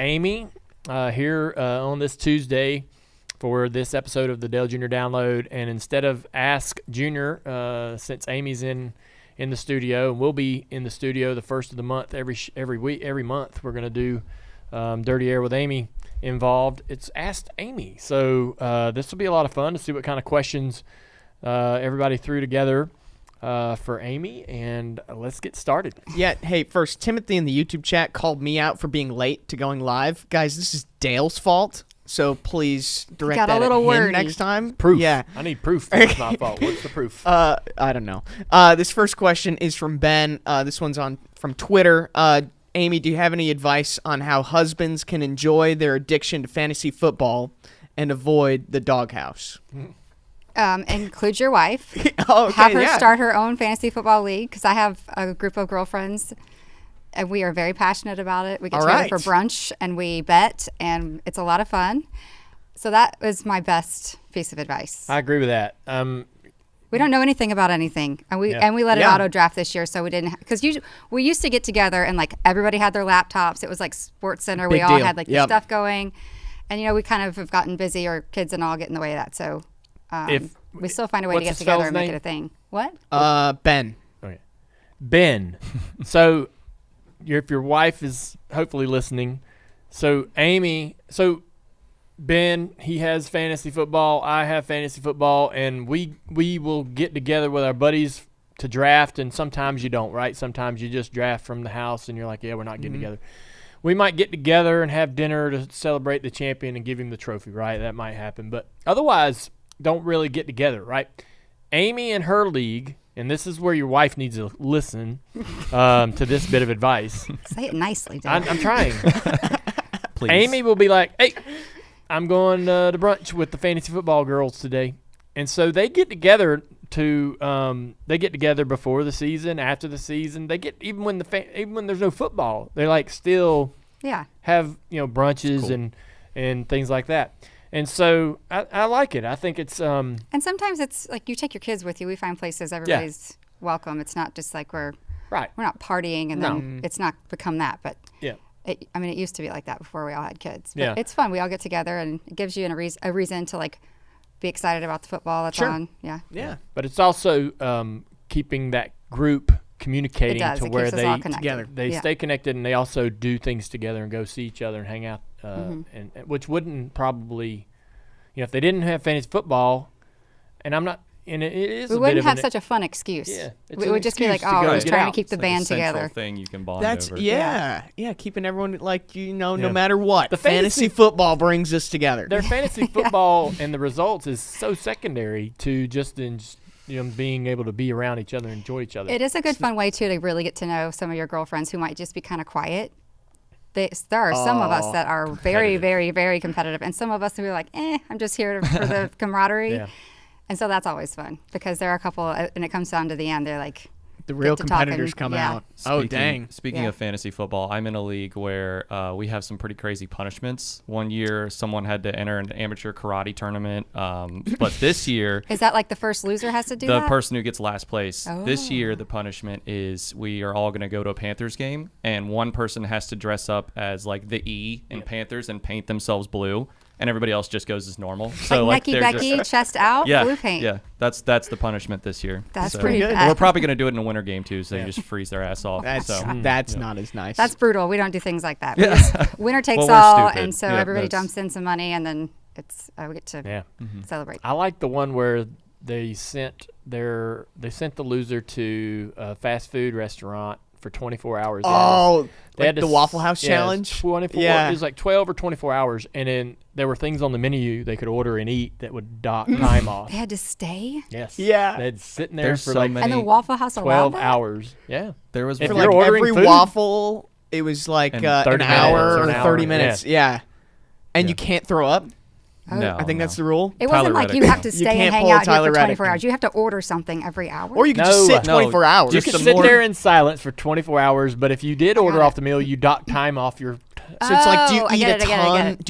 Amy here on this Tuesday for this episode of the Dale Jr. Download. And instead of Ask Junior, since Amy's in the studio, and we'll be in the studio the first of the month every month, we're going to do Dirty Air with Amy involved. It's Asked Amy. So this will be a lot of fun to see what kind of questions everybody threw together for Amy, and let's get started. Yeah, hey, first, Timothy in the YouTube chat called me out for being late to going live. Guys, this is Dale's fault, so please direct that at him next time. Proof. Yeah. I need proof that it's my fault. What's the proof? I don't know. This first question is from Ben. This one's from Twitter. Amy, do you have any advice on how husbands can enjoy their addiction to fantasy football and avoid the doghouse? Include your wife. Okay, have her start her own fantasy football league, because I have a group of girlfriends, and we are very passionate about it. We get together for brunch, and we bet, and it's a lot of fun. So that was my best piece of advice. I agree with that. We don't know anything about anything, and we let it auto draft this year, so we didn't, because we used to get together and like everybody had their laptops. It was like Sports Center. We all had like the stuff going, and we kind of have gotten busy, or kids and all get in the way of that. So we still find a way to get together and make it a thing. What? Ben. Okay. Ben. So if your wife is hopefully listening, so Amy, Ben, he has fantasy football. I have fantasy football, and we will get together with our buddies to draft, and sometimes you don't, right? Sometimes you just draft from the house, and you're like, yeah, we're not getting together. We might get together and have dinner to celebrate the champion and give him the trophy, right? That might happen, but otherwise, don't really get together, right? Amy and her league, and this is where your wife needs to listen to this bit of advice. Say it nicely, Dave. I'm trying. Please. Amy will be like, hey, I'm going to brunch with the fantasy football girls today. And so they get together they get together before the season, after the season. They get, even when there's no football, they like still have, brunches and things like that. And so I like it. I think it's and sometimes it's like you take your kids with you. We find places everybody's welcome. It's not just like we're not partying and then it's not become that. But it used to be like that before we all had kids. But it's fun. We all get together, and it gives you a reason to like be excited about the football that's on. Yeah. But it's also keeping that group communicating to where they stay connected, and they also do things together and go see each other and hang out. And which wouldn't probably, if they didn't have fantasy football, and I'm not, and it is. We wouldn't have such a fun excuse. Yeah, we would just be like, we're just trying to keep the band together. Thing you can bond That's over. Yeah, keeping everyone like no matter what. The fantasy football brings us together. Their fantasy football and the results is so secondary to just being able to be around each other and enjoy each other. It is a good fun way too to really get to know some of your girlfriends who might just be kind of quiet. There are some of us that are very, very, very competitive, and some of us who are like, I'm just here for the camaraderie. Yeah. And so that's always fun, because there are a couple, and it comes down to the end, they're like, the real competitors come out. Speaking of fantasy football, I'm in a league where we have some pretty crazy punishments. One year, someone had to enter an amateur karate tournament, but this year... Is that like the first loser has to do that? The person who gets last place. Oh. This year, the punishment is we are all going to go to a Panthers game, and one person has to dress up as like the E in Panthers and paint themselves blue. And everybody else just goes as normal. So like Nike Becky, chest out, blue paint. Yeah, that's the punishment this year. That's pretty good. We're probably going to do it in a winter game too, so you just freeze their ass off. That's not as nice. That's brutal. We don't do things like that. Winner takes all, and so everybody dumps in some money, and then we get to celebrate. I like the one where they sent the loser to a fast food restaurant for 24 hours. Oh, they had the Waffle House challenge? 24. Yeah. It was like 12 or 24 hours, and then there were things on the menu they could order and eat that would dock time off. They had to stay? Yes. Yeah. They had to sit in there for like and the Waffle House 12 hours. Yeah. There was for like every waffle, it was like an hour or 30 minutes. Yeah. And you can't throw up? No, I think that's the rule. It wasn't like you have to stay and hang out here for 24 hours. You have to order something every hour. Or you can just sit 24 hours. You can sit there in silence for 24 hours, but if you did order off the meal, you dock time off your... So it's like, do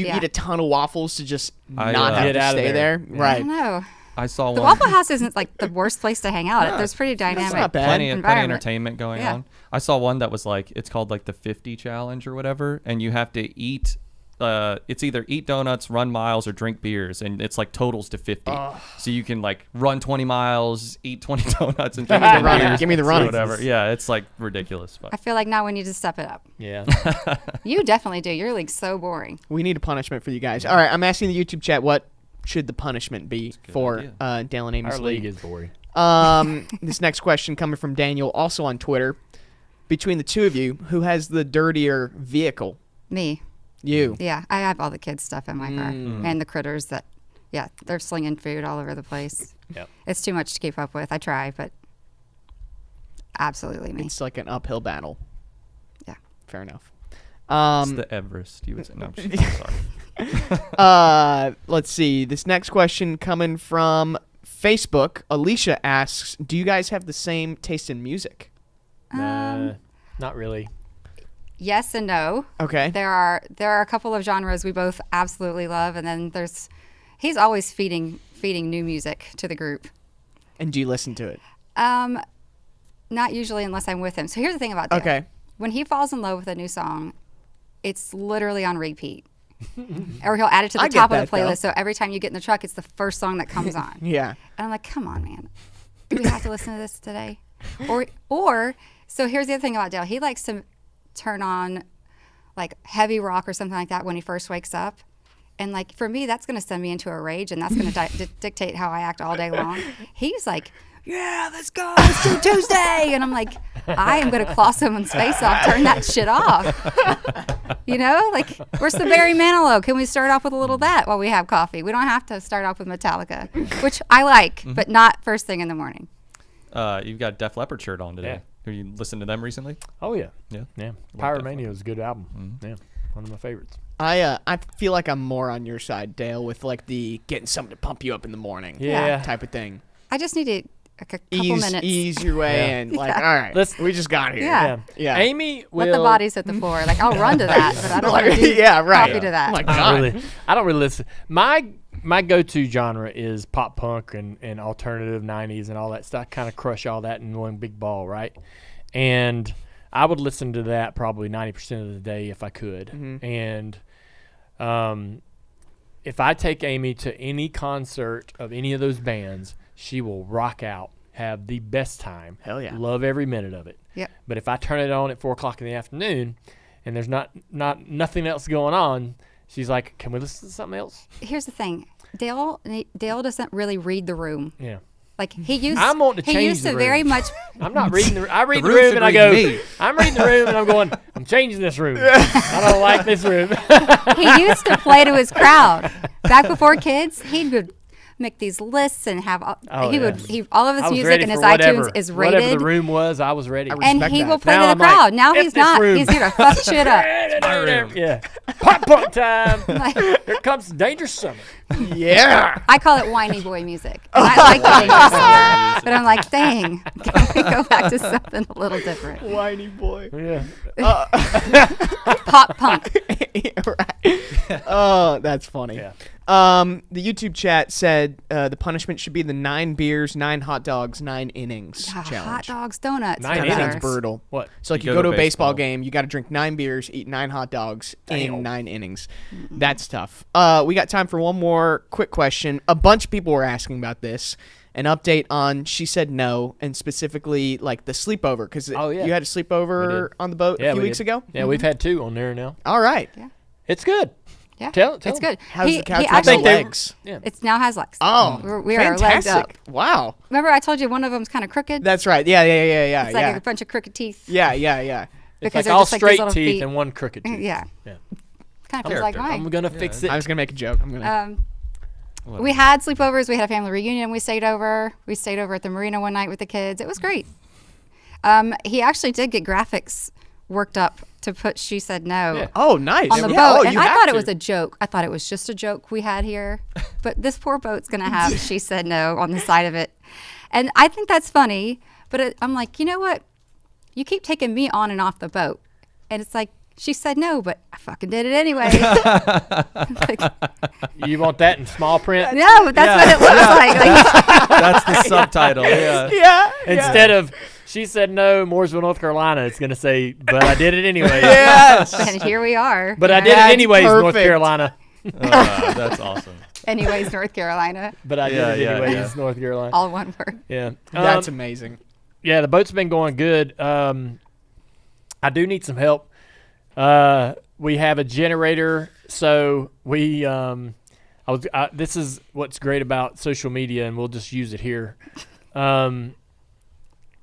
you eat a ton of waffles to just not have to stay there? Right. I don't know. I saw the Waffle House isn't like the worst place to hang out. There's pretty dynamic. Not bad. Plenty of entertainment going on. I saw one that was like, it's called like the 50 challenge or whatever, and you have to eat it's either eat donuts, run miles, or drink beers, and it's like totals to 50. So you can like run 20 miles, eat 20 donuts, and drink 10 beers. Give me the run. Whatever. Yeah, it's like ridiculous. But. I feel like now we need to step it up. Yeah. You definitely do. Your league's so boring. We need a punishment for you guys. All right, I'm asking the YouTube chat, what should the punishment be for Dale and Amy's Our league is boring. This next question coming from Daniel, also on Twitter. Between the two of you, who has the dirtier vehicle? Me. You. Yeah, I have all the kids' stuff in my car and the critters that, they're slinging food all over the place. Yep. It's too much to keep up with. I try, but absolutely me. It's like an uphill battle. Yeah. Fair enough. It's the Everest, you would say. No, I'm sorry. Let's see. This next question coming from Facebook. Alicia asks, do you guys have the same taste in music? Not really. Yes and no. Okay. There are a couple of genres we both absolutely love, and then he's always feeding new music to the group. And do you listen to it? Not usually unless I'm with him. So here's the thing about Dale. Okay. When he falls in love with a new song, it's literally on repeat. Or he'll add it to the top of the playlist. So every time you get in the truck, it's the first song that comes on. Yeah. And I'm like, come on, man. Do we have to listen to this today? Or so here's the other thing about Dale. He likes to turn on like heavy rock or something like that when he first wakes up. And like for me, that's going to send me into a rage, and that's going to dictate how I act all day long. He's like, yeah, let's go. Let's do Tuesday. And I'm like, I am going to claw someone's face off. Turn that shit off. You know, like, where's the Barry Manilow? Can we start off with a little of that while we have coffee? We don't have to start off with Metallica, which I like, but not first thing in the morning. You've got Def Leppard shirt on today. Have you listened to them recently? Oh, yeah. Yeah. Pyromania was a good album. Yeah. One of my favorites. I feel like I'm more on your side, Dale, with like the getting something to pump you up in the morning type of thing. I just need to a couple minutes. Ease your way in. Like, all right, we just got here. Yeah. Amy will... Let the bodies hit the floor. Like, I'll run to that, but I don't want to do coffee to that. Oh my God. I don't really listen. My go-to genre is pop punk and alternative 90s and all that stuff. I kind of crush all that in one big ball, right? And I would listen to that probably 90% of the day if I could. Mm-hmm. And if I take Amy to any concert of any of those bands, she will rock out, have the best time. Hell yeah. Love every minute of it. Yep. But if I turn it on at 4 o'clock in the afternoon and there's nothing else going on, she's like, can we listen to something else? Here's the thing. Dale doesn't really read the room. Yeah. Like he used to very much. I'm not reading the room. I read the room and I go, I'm reading the room and I'm going, I'm changing this room. I don't like this room. He used to play to his crowd. Back before kids, he would make these lists and have all of his music and his iTunes is rated. Whatever the room was, I was ready. And he will play to the crowd. Now he's not. He's here to fuck shit up. My room. Yeah. Pop punk time. Here comes Dangerous Summer. Yeah. I call it whiny boy music. And I like Dangerous Summer. But I'm like, dang, can we go back to something a little different? Whiny boy. Yeah. Pop punk. Right. Oh, that's funny. Yeah. The YouTube chat said the punishment should be the 9 beers, 9 hot dogs, 9 innings challenge. Hot dogs, donuts. 9 That innings? sounds brutal. What? So like you go to a baseball game, you got to drink 9 beers, eat 9 hot dogs in 9 innings. Mm-hmm. That's tough. We got time for one more quick question. A bunch of people were asking about this. An update on She Said No, and specifically like the sleepover, because you had a sleepover on the boat a few weeks ago. Yeah, we've had 2 on there now. All right. Yeah. It's good. Yeah, tell it's good. How's the couch with the legs? It now has legs. Oh, we are legged up. Wow. Remember I told you one of them's kind of crooked? That's right. Yeah. It's like a bunch of crooked teeth. Yeah. It's because like all just straight like teeth and one crooked tooth. Yeah. Kind of feels like mine. I'm gonna fix it. I was gonna make a joke. We had sleepovers. We had a family reunion. We stayed over. We stayed over at the marina one night with the kids. It was great. He actually did get graphics worked up to put She Said No. Yeah. Oh, nice. On the boat. And I thought it was a joke. I thought it was just a joke we had here. But this poor boat's going to have She Said No on the side of it. And I think that's funny. But I'm like, you know what? You keep taking me on and off the boat. And it's like, she said no, but I fucking did it anyway. You want that in small print? No, that's what it looks like. That's the subtitle. Yeah. Instead of She said no, Mooresville, North Carolina. It's going to say, but I did it anyway. Yes. And here we are. But I did it anyways, North Carolina. That's awesome. Anyways, North Carolina. But I did it anyways, North Carolina. All one word. Yeah. That's amazing. Yeah, the boat's been going good. I do need some help. We have a generator, so we this is what's great about social media, and we'll just use it here. And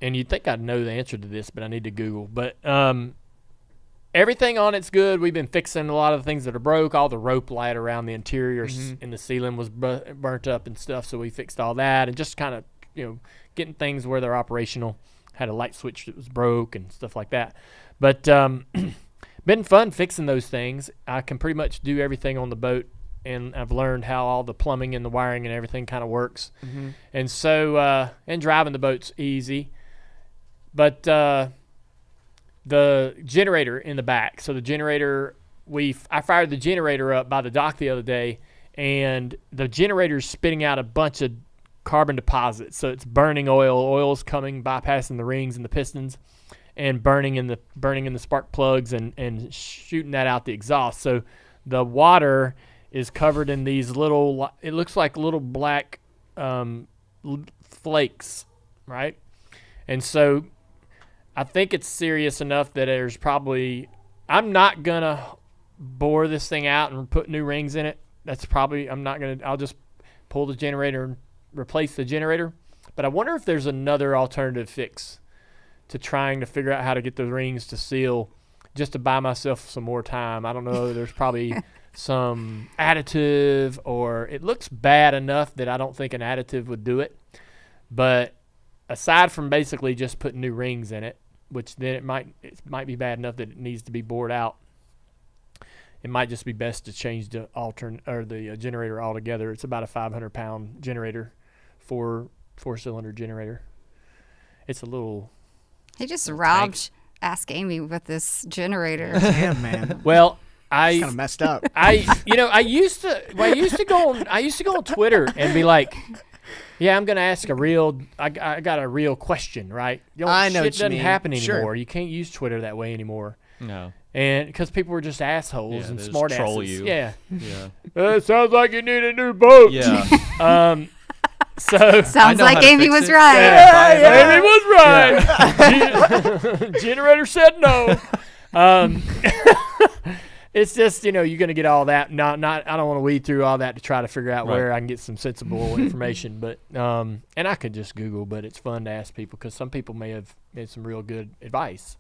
you'd think I'd know the answer to this, but I need to Google. But everything on it's good. We've been fixing a lot of the things that are broke. All the rope light around the interior in the ceiling was burnt up and stuff, so we fixed all that and just kind of, getting things where they're operational. Had a light switch that was broke and stuff like that. But been fun fixing those things. I can pretty much do everything on the boat, and I've learned how all the plumbing and the wiring and everything kind of works. And so and driving the boat's easy. But the generator in the back. So the generator, I fired the generator up by the dock the other day, and the generator's spitting out a bunch of carbon deposits. So it's burning oil. Oil's coming, bypassing the rings and the pistons, and burning in the spark plugs and shooting that out the exhaust. So the water is covered in these little, it looks like little black flakes, right? And so I think it's serious enough that there's probably, I'm not going to bore this thing out and put new rings in it. I'll just pull the generator and replace the generator. But I wonder if there's another alternative fix to trying to figure out how to get the rings to seal, just to buy myself some more time. I don't know. There's probably some additive, or it looks bad enough that I don't think an additive would do it. But aside from basically just putting new rings in it, which then it might be bad enough that it needs to be bored out, it might just be best to change the generator altogether. It's about a 500-pound generator, four-cylinder generator. It's a little. He just robbed Ask Amy with this generator. Damn, man. Well, kind of messed up. I used to go on Twitter and be like, yeah, I'm gonna ask I got a real question, right? I know shit what you doesn't mean. happen anymore. Sure. You can't use Twitter that way anymore. No. And because people were just assholes and smart asses. Troll you. Yeah. Yeah. It sounds like you need a new boat. Yeah. So sounds like Amy was right. Yeah, Amy was right. Generator said no. It's just, you're going to get all that. I don't want to weed through all that to try to figure out where I can get some sensible information. But and I could just Google, but it's fun to ask people because some people may have made some real good advice.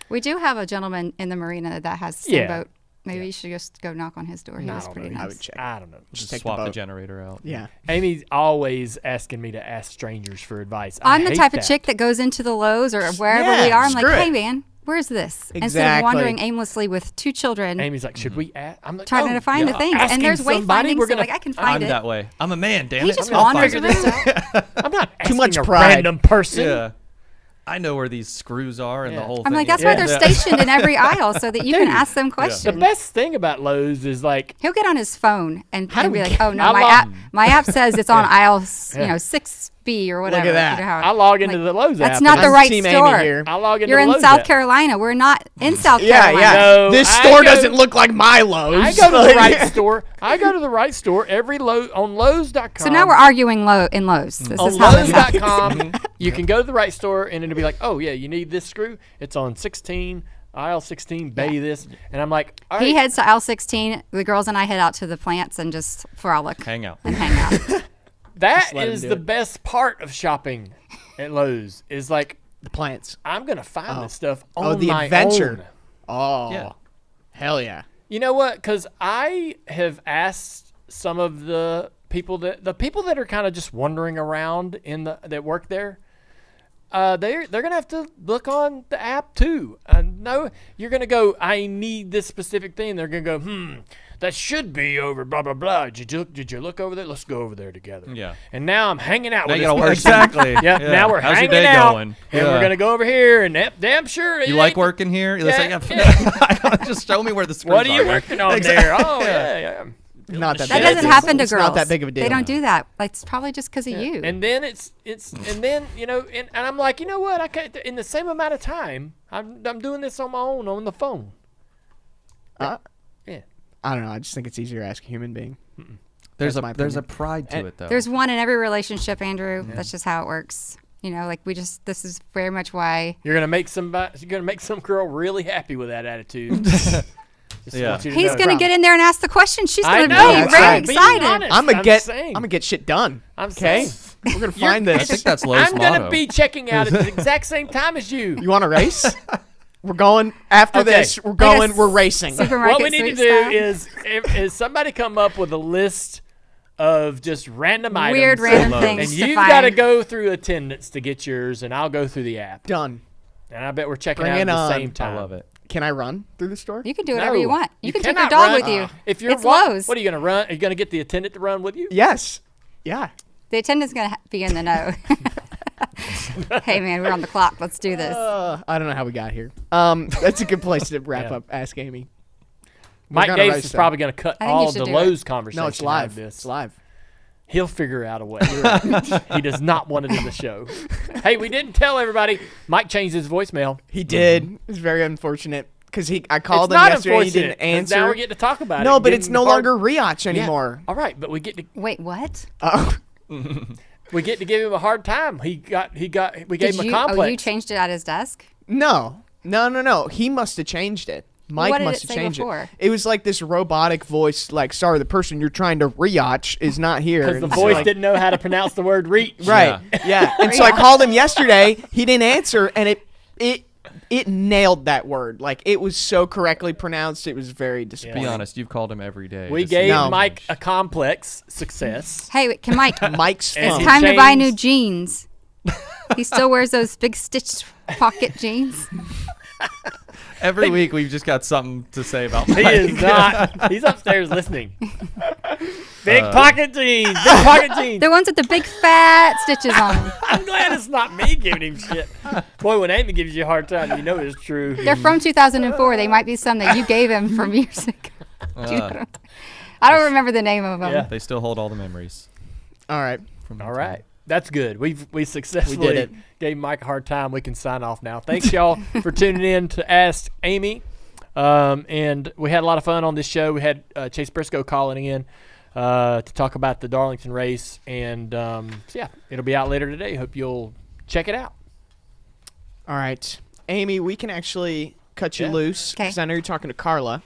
We do have a gentleman in the marina that has the same boat. Maybe you should just go knock on his door. He's pretty nice. I would check. I don't know. Just swap the generator out. Yeah. Amy's always asking me to ask strangers for advice. I'm the type of chick that goes into the Lowe's or wherever we are. I'm like, hey, man, where's this? Exactly. Instead of wandering aimlessly with two children. Amy's like, should we ask? I'm like, trying to find the things. And there's wayfinding, so like I can find it. I'm that way. I'm a man, damn he it. just wanders around. I'm not asking too much a pride. random person. Yeah. I know where these screws are and the whole thing. I'm like, that's why they're stationed in every aisle so that you can ask them questions. The best thing about Lowe's is like he'll get on his phone and be like, "Oh no, my app says it's on aisle 6B or whatever." Look at that. I log into the Lowe's app. That's not the right store. I log into You're in Lowe's South app. Carolina. We're not in South Carolina. Yeah. No, this store doesn't look like my Lowe's. I go to the right store. I go to the right store every on Lowe's.com. So now we're arguing in Lowe's. This on is how this happens. Lowe's.com, you can go to the right store and it'll be like, oh yeah, you need this screw. It's on 16, aisle 16, bay this. And I'm like, all right. He heads to aisle 16. The girls and I head out to the plants and just frolic. Hang out. That is the best part of shopping at Lowe's is like the plants. I'm going to find this stuff on my adventure. Own. Oh, yeah. Hell yeah. You know what? Because I have asked some of the people that are kind of just wandering around that work there. They're gonna have to look on the app too. No, you're gonna go, I need this specific thing. They're gonna go, that should be over blah blah blah. Did you look over there? Let's go over there together. Yeah. And now I'm hanging out with this person. Exactly. Yeah. Now we're How's hanging your day out, going? and we're gonna go over here, and damn sure. You like working here? Yeah. Just show me where the screws are. What are you working on there? Oh yeah. Not that That big. doesn't happen to It's girls. not that big of a deal. They don't do that. Like, it's probably just because of you. And then and then and I'm like, you know what? I can't, in the same amount of time, I'm doing this on my own on the phone. Yeah. I don't know. I just think it's easier to ask a human being. There's a pride to it though. There's one in every relationship, Andrew. Yeah. That's just how it works. Like this is very much why you're gonna make some girl really happy with that attitude. He's gonna get in there and ask the question. She's gonna be very excited. I'm gonna get shit done. Okay, we're gonna find this. I think that's Lowe's I'm gonna be checking out at the exact same time as you. You want to race? We're going after this. We're going. We're racing. What we need to do is somebody come up with a list of just random items, weird random things, and you've got to go through attendance to get yours, and I'll go through the app. Done. And I bet we're checking out at the same time. I love it. Can I run through the store? You can do whatever you want. You can take your cannot dog run. with you. If you're It's Lowe's. What are you going to run? Are you going to get the attendant to run with you? Yes. Yeah. The attendant's going to be in the know. Hey, man, we're on the clock. Let's do this. I don't know how we got here. That's a good place to wrap up Ask Amy. Mike Davis is probably going to cut all of the Lowe's conversation. No, it's live. Out of this. It's live. He'll figure out a way. He does not want it in the show. Hey, we didn't tell everybody. Mike changed his voicemail. He did. It's very unfortunate because I called him yesterday. He didn't answer. Now we're getting to talk about it. No, but it's no longer Riach anymore. All right, but we get to wait. What? We get to give him a hard time. We gave him a complex. Oh, you changed it at his desk? No. He must have changed it. Mike must have changed it. It was like this robotic voice, like, sorry, the person you're trying to Riach is not here. Because the voice didn't know how to pronounce the word reach. Right. Yeah. And so I called him yesterday. He didn't answer, and it nailed that word. Like, it was so correctly pronounced. It was very disappointing. Be honest, you've called him every day. We gave Mike a complex success. Hey, can Mike? Mike's It's time to buy new jeans. He still wears those big stitched pocket jeans. Every week we've just got something to say about Mike. He is not. He's upstairs listening. Big pocket jeans. Big pocket jeans. The ones with the big fat stitches on them. I'm glad it's not me giving him shit. Boy, when Amy gives you a hard time, you know it's true. They're from 2004. They might be some that you gave him from years ago. I don't remember the name of them. Yeah. They still hold all the memories. All right. All right. That's good. We successfully gave Mike a hard time. We can sign off now. Thanks, y'all, for tuning in to Ask Amy. And we had a lot of fun on this show. We had Chase Briscoe calling in to talk about the Darlington race. And, it'll be out later today. Hope you'll check it out. All right. Amy, we can actually cut you loose because I know you're talking to Carla.